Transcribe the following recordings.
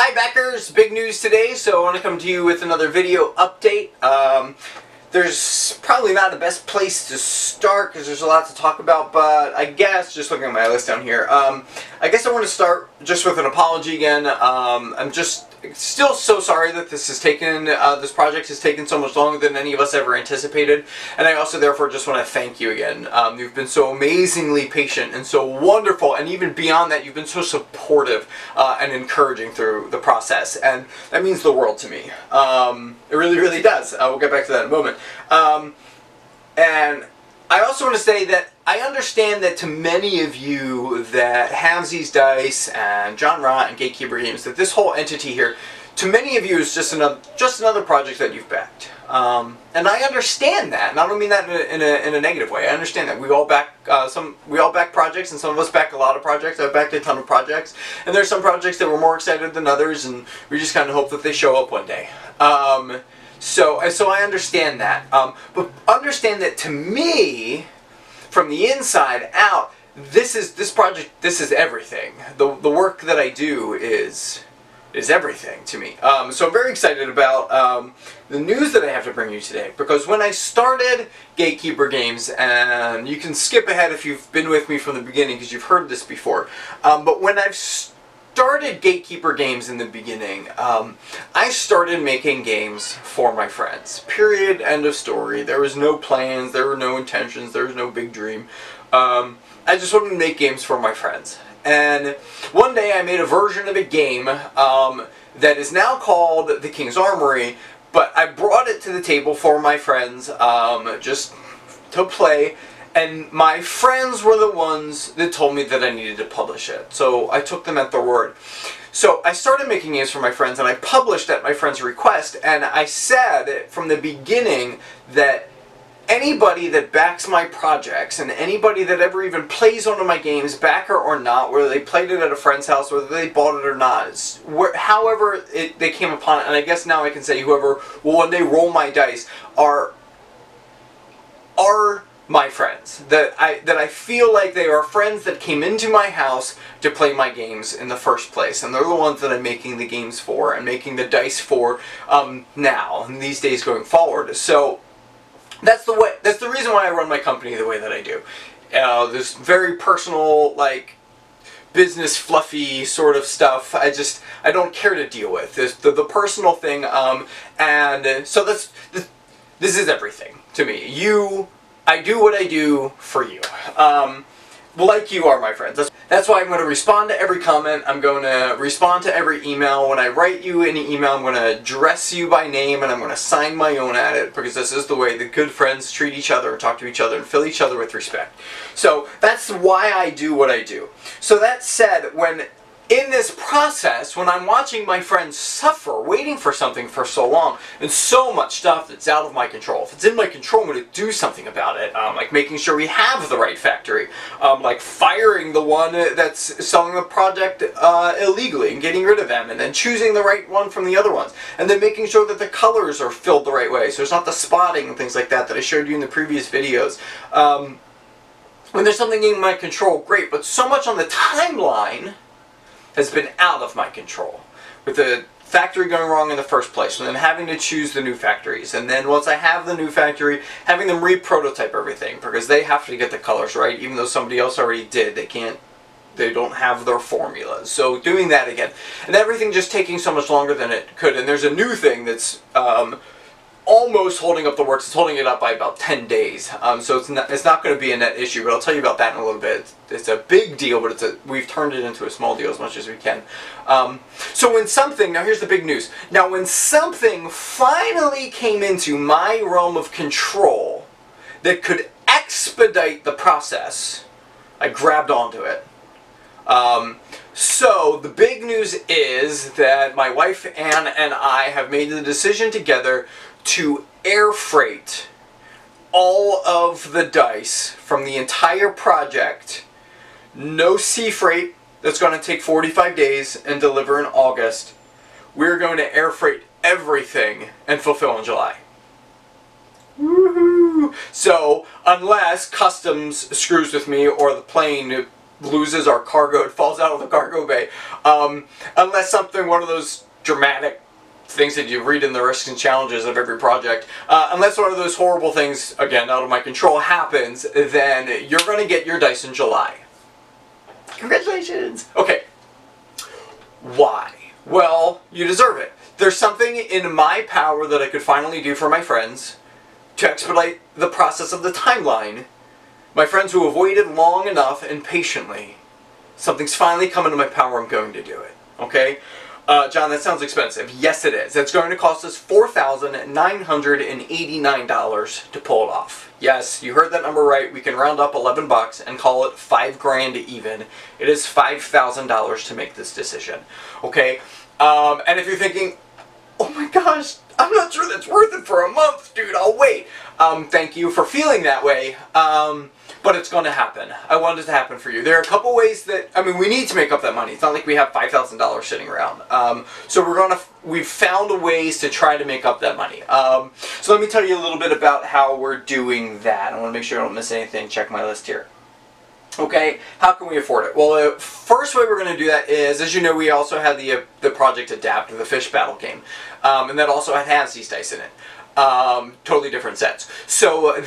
Hi backers, big news today, so I want to come to you with another video update. There's probably not the best place to start because there's a lot to talk about, but I guess, just looking at my list down here, I guess I want to start just with an apology again. I'm just still so sorry that this has taken, this project has taken so much longer than any of us ever anticipated, and I also therefore just want to thank you again. You've been so amazingly patient and so wonderful, and even beyond that, you've been so supportive and encouraging through the process, and that means the world to me. It really, really does. We'll get back to that in a moment. And I also want to say that I understand that to many of you that Halfsies Dice and John Rott and Gatekeeper Games, that this whole entity here, to many of you is just another project that you've backed. And I understand that, and I don't mean that in a negative way. I understand that we all back projects, and some of us back a lot of projects. I've backed a ton of projects, and there's some projects that we're more excited than others, and we just kind of hope that they show up one day. So I understand that, but understand that to me, from the inside out, this project is everything. The work that I do is everything to me. So I'm very excited about the news that I have to bring you today, because when I started Gatekeeper Games, and you can skip ahead if you've been with me from the beginning because you've heard this before, but when I've started Gatekeeper Games in the beginning, I started making games for my friends. Period. End of story. There was no plans, there were no intentions, there was no big dream. I just wanted to make games for my friends. And one day I made a version of a game that is now called The King's Armory, but I brought it to the table for my friends just to play. And my friends were the ones that told me that I needed to publish it. So I took them at their word. So I started making games for my friends, and I published at my friend's request. And I said from the beginning that anybody that backs my projects, and anybody that ever even plays one of my games, backer or not, whether they played it at a friend's house, whether they bought it or not, however they came upon it, and I guess now I can say whoever will one day roll my dice, are my friends, that I feel like they are friends that came into my house to play my games in the first place, and they're the ones that I'm making the games for and making the dice for now and these days going forward. So that's the reason why I run my company the way that I do. This very personal, like, business fluffy sort of stuff I don't care to deal with. The personal thing, and so this is everything to me. I do what I do for you. Like you are my friends. That's why I'm going to respond to every comment. I'm going to respond to every email. When I write you any email, I'm going to address you by name, and I'm going to sign my own at it, because this is the way that good friends treat each other and talk to each other and fill each other with respect. So that's why I do what I do. So that said, in this process, when I'm watching my friends suffer, waiting for something for so long, and so much stuff that's out of my control, if it's in my control, I'm going to do something about it, like making sure we have the right factory, like firing the one that's selling the project illegally and getting rid of them, and then choosing the right one from the other ones, and then making sure that the colors are filled the right way, so it's not the spotting and things like that I showed you in the previous videos. When there's something in my control, great, but so much on the timeline has been out of my control, with the factory going wrong in the first place, and then having to choose the new factories, and then once I have the new factory, having them re-prototype everything, because they have to get the colors right, even though somebody else already did. They don't have their formulas, so doing that again, and everything just taking so much longer than it could. And there's a new thing that's almost holding up the works. It's holding it up by about 10 days. So it's not going to be a net issue, but I'll tell you about that in a little bit. It's a big deal, but we've turned it into a small deal as much as we can. So now here's the big news. Now when something finally came into my realm of control that could expedite the process, I grabbed onto it. So the big news is that my wife Anne and I have made the decision together to air freight all of the dice from the entire project. No sea freight. That's going to take 45 days and deliver in August. We're going to air freight everything and fulfill in July. Woohoo! So unless customs screws with me, or the plane loses our cargo, it falls out of the cargo bay. Unless one of those dramatic things that you read in the risks and challenges of every project, unless one of those horrible things, again, out of my control, happens, then you're going to get your dice in July. Congratulations! Okay. Why? Well, you deserve it. There's something in my power that I could finally do for my friends to expedite the process of the timeline. My friends who have waited long enough and patiently. Something's finally come into my power, I'm going to do it. Okay? John, that sounds expensive. Yes, it is. It's going to cost us $4,989 to pull it off. Yes, you heard that number right. We can round up 11 bucks and call it $5,000 even. It is $5,000 to make this decision. Okay? And if you're thinking, oh my gosh, I'm not sure that's worth it for a month, dude, I'll wait. Thank you for feeling that way. But it's going to happen. I want it to happen for you. There are a couple ways that, I mean, we need to make up that money. It's not like we have $5,000 sitting around. So we've found ways to try to make up that money. So let me tell you a little bit about how we're doing that. I want to make sure I don't miss anything. Check my list here. Okay, how can we afford it? Well, the first way we're going to do that is, as you know, we also had the Project Adapt, the fish battle game. And that also had Halfsies Dice in it. Totally different sets. So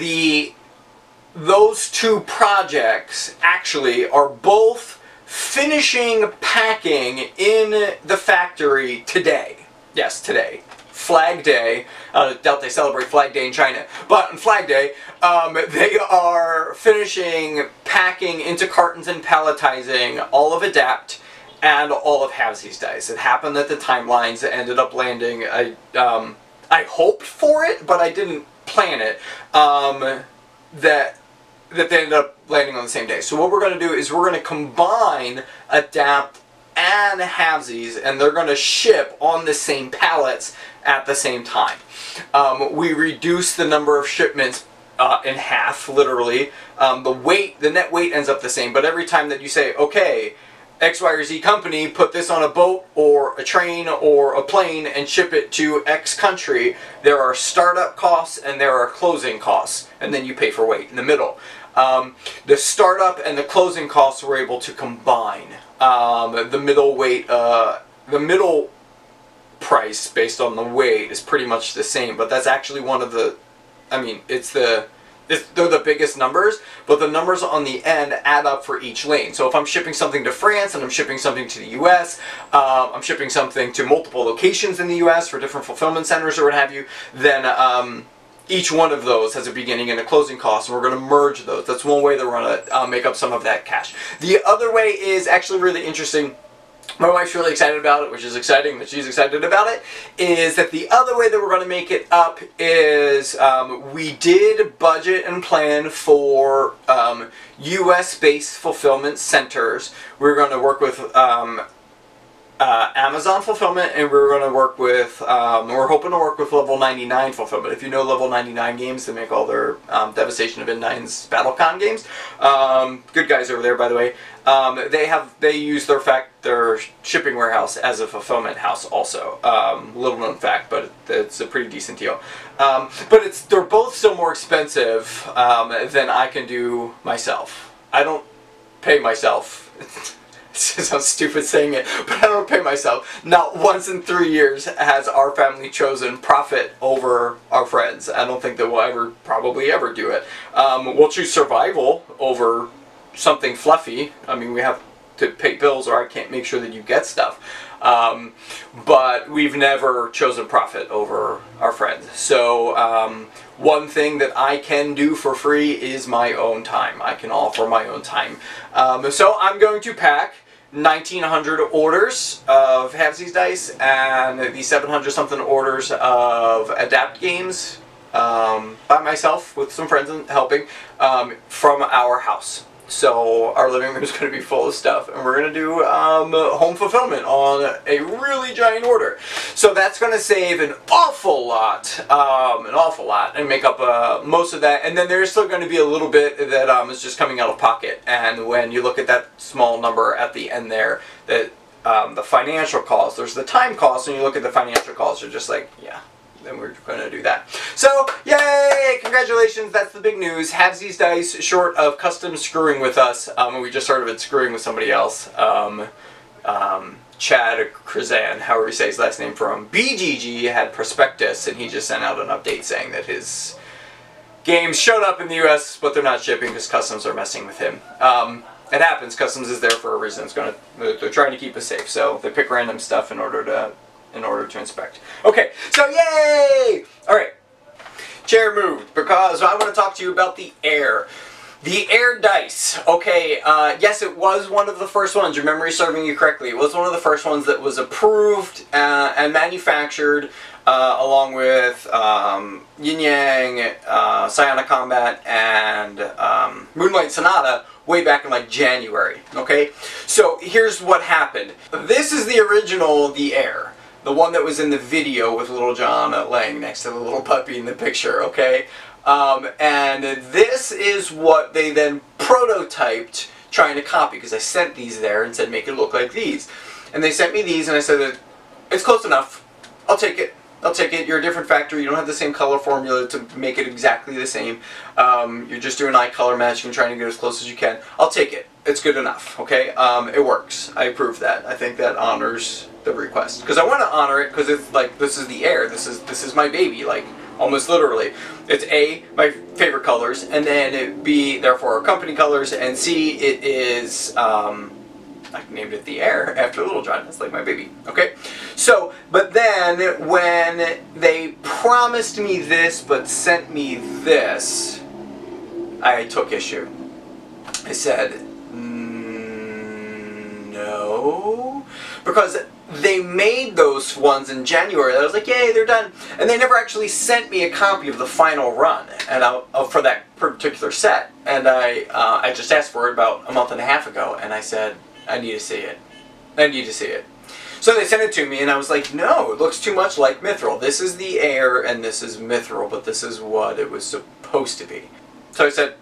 those two projects actually are both finishing packing in the factory today. Yes, today. Flag Day. Doubt they celebrate Flag Day in China. But on Flag Day, they are finishing packing into cartons and palletizing all of Adapt and all of Halfsies Dice. It happened that the timelines ended up landing. I hoped for it, but I didn't plan it. That they ended up landing on the same day. So what we're going to do is we're going to combine Adapt and Halfsies, and they're going to ship on the same pallets at the same time. We reduce the number of shipments in half, literally. The net weight ends up the same, but every time that you say, okay, X, Y, or Z company, put this on a boat or a train or a plane and ship it to X country, there are startup costs and there are closing costs, and then you pay for weight in the middle. The startup and the closing costs we're able to combine. The middle weight, the middle price based on the weight is pretty much the same, but that's actually one of the, I mean, they're the biggest numbers, but the numbers on the end add up for each lane. So if I'm shipping something to France and I'm shipping something to the US, I'm shipping something to multiple locations in the US for different fulfillment centers or what have you, then each one of those has a beginning and a closing cost, and we're going to merge those. That's one way that we're going to make up some of that cash. The other way is actually really interesting. My wife's really excited about it, which is exciting that she's excited about it, is that the other way that we're going to make it up is we did budget and plan for US-based fulfillment centers. We're going to work with Amazon fulfillment, and we're going to work with, we're hoping to work with Level 99 fulfillment. If you know Level 99 games, they make all their Devastation of N9's BattleCon games. Good guys over there, by the way. They use their shipping warehouse as a fulfillment house also. Little known fact, but it's a pretty decent deal. But they're both still more expensive than I can do myself. I don't pay myself. It sounds stupid saying it, but I don't pay myself. Not once in 3 years has our family chosen profit over our friends. I don't think that we'll probably ever do it. We'll choose survival over something fluffy. I mean, we have to pay bills, or I can't make sure that you get stuff. But we've never chosen profit over our friends. So one thing that I can do for free is my own time. I can offer my own time. So I'm going to pack 1,900 orders of Halfsies Dice and the 700 something orders of Adapt games by myself with some friends helping from our house. So our living room is going to be full of stuff, and we're going to do home fulfillment on a really giant order. So that's going to save an awful lot, and make up most of that. And then there's still going to be a little bit that is just coming out of pocket. And when you look at that small number at the end there, that the financial cost, there's the time cost, and you look at the financial cost, you're just like, yeah, then we're going to do that. So, yay! Congratulations, that's the big news. Halfsies Dice, short of custom screwing with us, we just started it screwing with somebody else. Chad Krazan, however you say his last name, from BGG had Prospectus, and he just sent out an update saying that his games showed up in the US, but they're not shipping because customs are messing with him. It happens. Customs is there for a reason. They're trying to keep us safe, so they pick random stuff in order to inspect. Okay, so yay! All right, chair moved because I want to talk to you about the Heir. The Heir dice. Okay, yes, it was one of the first ones. Your memory serving you correctly. It was one of the first ones that was approved and manufactured along with Yin Yang, Psionic Combat, and Moonlight Sonata way back in like January. Okay, so here's what happened. This is the original, the Heir. The one that was in the video with Little John laying next to the little puppy in the picture, okay? And this is what they then prototyped trying to copy, because I sent these there and said make it look like these. And they sent me these and I said, it's close enough. I'll take it. I'll take it. You're a different factory. You don't have the same color formula to make it exactly the same. You're just doing eye color matching and trying to get as close as you can. I'll take it. It's good enough, okay? It works. I approve that. I think that honors the request. Because I want to honor it because it's like, this is the Heir. This is my baby, like, almost literally. It's A, my favorite colors, and then B, therefore our company colors, and C, it is, I named it the Heir after Little John. It's like my baby, okay? So, but then when they promised me this but sent me this, I took issue. I said, no, because they made those ones in January. I was like, yay, they're done. And they never actually sent me a copy of the final run and for that particular set. And I just asked for it about a month and a half ago, and I said, I need to see it. I need to see it. So they sent it to me, and I was like, no, it looks too much like Mithril. This is the Heir, and this is Mithril, but this is what it was supposed to be. So I said,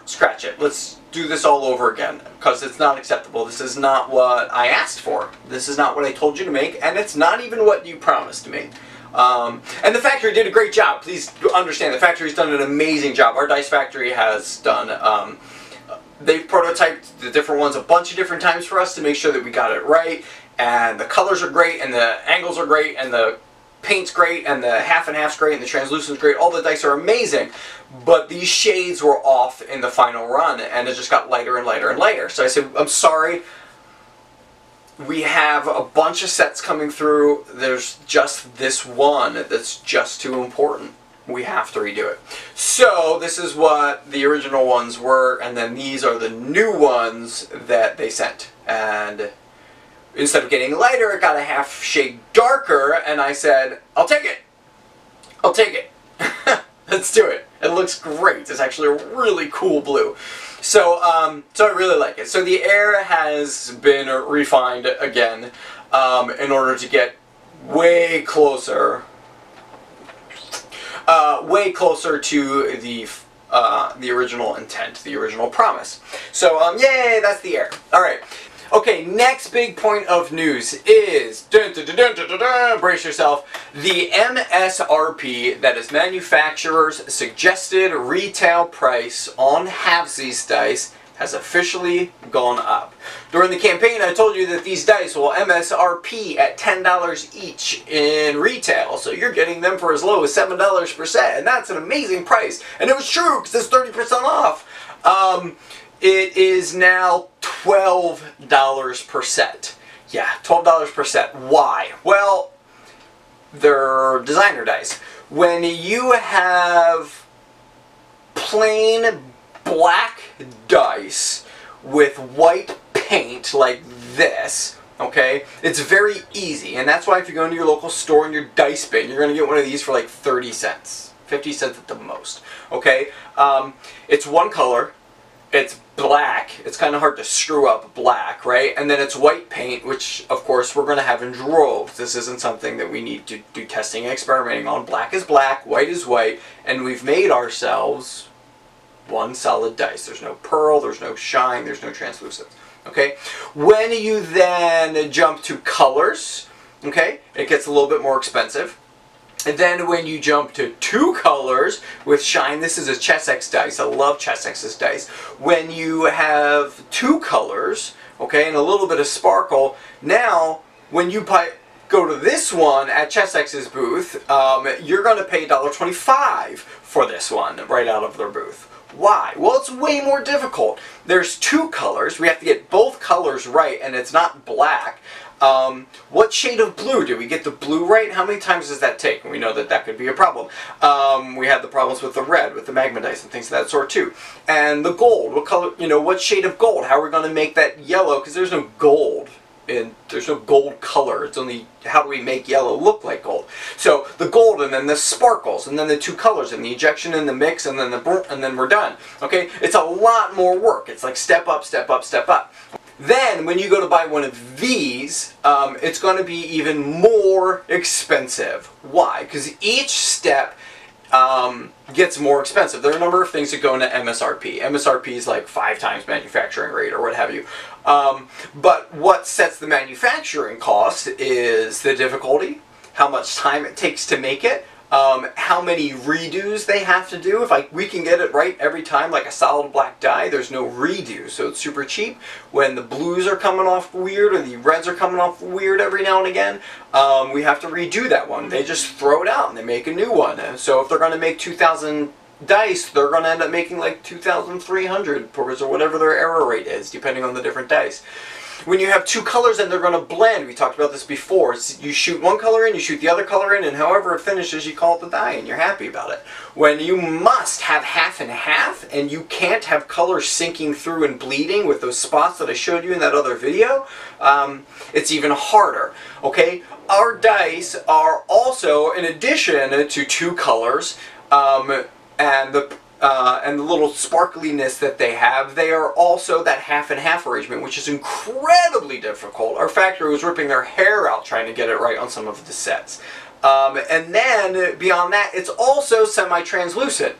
scratch it. Let's do this all over again, because it's not acceptable. This is not what I asked for. This is not what I told you to make, and it's not even what you promised me. And the factory did a great job. Please understand, the factory's done an amazing job. Our dice factory has done, they've prototyped the different ones a bunch of different times for us to make sure that we got it right, and the colors are great, and the angles are great, and the paint's great, and the half and half's great, and the translucent's great. All the dice are amazing, but these shades were off in the final run, and it just got lighter and lighter and lighter. So I said, I'm sorry, we have a bunch of sets coming through. There's just this one that's just too important. We have to redo it. So this is what the original ones were, and then these are the new ones that they sent. And instead of getting lighter, it got a half shade darker, and I said, I'll take it. I'll take it. Let's do it. It looks great. It's actually a really cool blue. So, so I really like it. So the Heir has been refined again in order to get way closer to the original intent, the original promise. So, yay, that's the Heir. All right. Okay, next big point of news is, brace yourself, the MSRP, that is manufacturer's suggested retail price on Halfsies Dice, has officially gone up. During the campaign, I told you that these dice will MSRP at $10 each in retail, so you're getting them for as low as $7 per set, and that's an amazing price. And it was true, because it's 30% off. It is now $12 per set. Yeah, $12 per set. Why? Well, they're designer dice. When you have plain black dice with white paint like this, okay, it's very easy. And that's why if you go into your local store and your dice bin, you're going to get one of these for like 30 cents. 50 cents at the most. Okay? It's one color. It's black. It's kind of hard to screw up black, right? And then it's white paint, which of course we're going to have in droves. This isn't something that we need to do testing and experimenting on. Black is black, white is white, and we've made ourselves one solid dice. There's no pearl, there's no shine, there's no translucence. Okay? When you then jump to colors, okay, it gets a little bit more expensive. And then when you jump to 2 colors with shine, this is a Chessex dice. I love Chessex's dice. When you have 2 colors, okay, and a little bit of sparkle, now when you go to this one at Chessex's booth, you're going to pay $1.25 for this one right out of their booth. Why? Well, it's way more difficult. There's 2 colors. We have to get both colors right, and it's not black. What shade of blue? Did we get the blue right? How many times does that take? And we know that that could be a problem. We had the problems with the red, with the magma dice and things of that sort too. And the gold, what color, you know, what shade of gold? How are we going to make that yellow? Because there's no gold. And there's no gold color. It's only how do we make yellow look like gold. So the gold, and then the sparkles, and then the 2 colors, and the ejection and the mix, and then and then we're done. Okay, it's a lot more work. It's like step up, step up, step up. Then when you go to buy one of these, it's going to be even more expensive. Why? Because each step gets more expensive. There are a number of things that go into MSRP. MSRP is like 5 times manufacturing rate or what have you. But what sets the manufacturing cost is the difficulty, how much time it takes to make it, how many redos they have to do. If we can get it right every time, like a solid black die, there's no redo, so it's super cheap. When the blues are coming off weird or the reds are coming off weird every now and again, we have to redo that one. They just throw it out and they make a new one. So if they're going to make 2,000 dice, they're going to end up making like 2,300 or whatever their error rate is, depending on the different dice. When you have 2 colors and they're going to blend, we talked about this before, you shoot one color in, you shoot the other color in, and however it finishes, you call it the die, and you're happy about it. When you must have half and half, and you can't have colors sinking through and bleeding with those spots that I showed you in that other video, it's even harder, okay? Our dice are also, in addition to 2 colors, and the little sparkliness that they have, they are also that half and half arrangement, which is incredibly difficult. Our factory was ripping their hair out trying to get it right on some of the sets. And then, beyond that, it's also semi-translucent.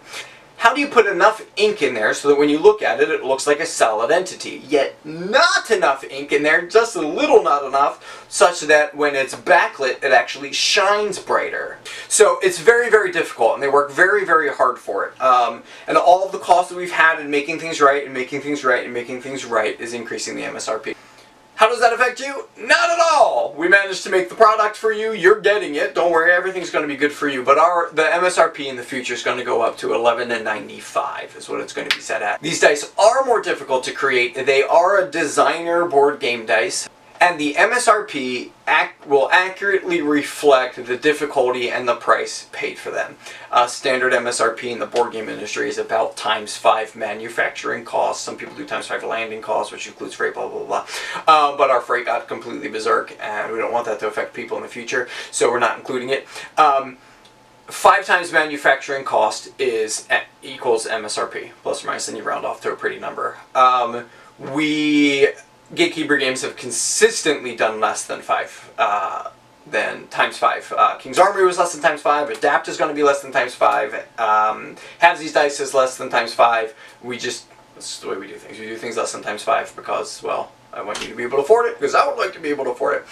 How do you put enough ink in there so that when you look at it, it looks like a solid entity, yet not enough ink in there, just a little not enough, such that when it's backlit, it actually shines brighter. So it's very, very difficult, and they work very, very hard for it. And all of the costs that we've had in making things right, and making things right, and making things right is increasing the MSRP. How does that affect you? Not at all! We managed to make the product for you, you're getting it, don't worry, everything's going to be good for you, but the MSRP in the future is going to go up to $11.95 is what it's going to be set at. These dice are more difficult to create, they are a designer board game dice, and the MSRP will accurately reflect the difficulty and the price paid for them. Standard MSRP in the board game industry is about ×5 manufacturing costs. Some people do ×5 landing costs, which includes freight, blah, blah, blah. But our freight got completely berserk, and we don't want that to affect people in the future, so we're not including it. 5 times manufacturing cost equals MSRP, plus or minus, and you round off to a pretty number. Gatekeeper Games have consistently done less than ×5. King's Armory was less than ×5. Adapt is going to be less than ×5. Halfsies Dice is less than ×5. That's the way we do things. We do things less than ×5 because, well, I want you to be able to afford it, because I would like to be able to afford it.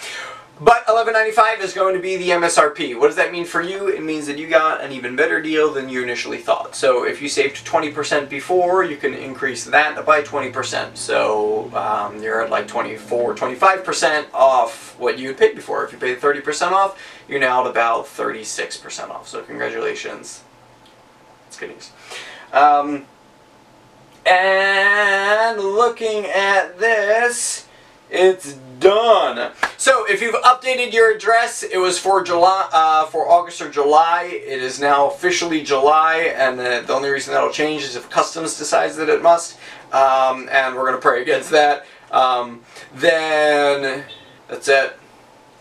But $11.95 is going to be the MSRP. What does that mean for you? It means that you got an even better deal than you initially thought. So if you saved 20% before, you can increase that by 20%. So you're at like 24, 25% off what you had paid before. If you paid 30% off, you're now at about 36% off. So congratulations. That's good news. And looking at this, it's done. So if you've updated your address, it was for August or July. It is now officially July, and the only reason that'll change is if Customs decides that it must, and we're gonna pray against that. Then that's it.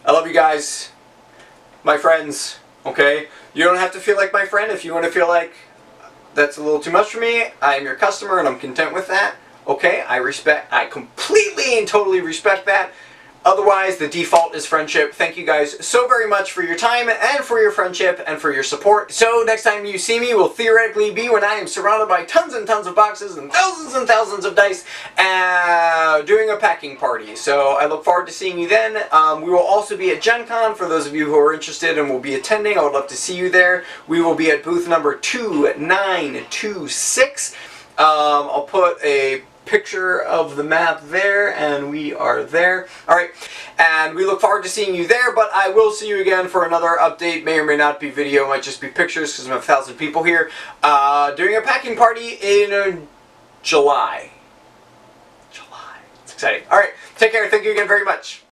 I love you guys, my friends. Okay, you don't have to feel like my friend. If you want to feel like that's a little too much for me, I am your customer, and I'm content with that. Okay, I completely and totally respect that. Otherwise, the default is friendship. Thank you guys so very much for your time and for your friendship and for your support. So next time you see me will theoretically be when I am surrounded by tons and tons of boxes and thousands of dice doing a packing party. So I look forward to seeing you then. We will also be at Gen Con for those of you who are interested and will be attending. I would love to see you there. We will be at booth number 2926. I'll put a picture of the map there, and we are there. Alright, and we look forward to seeing you there, but I will see you again for another update. May or may not be video, might just be pictures because we have 1,000 people here. Doing a packing party in July. It's exciting. Alright, take care. Thank you again very much.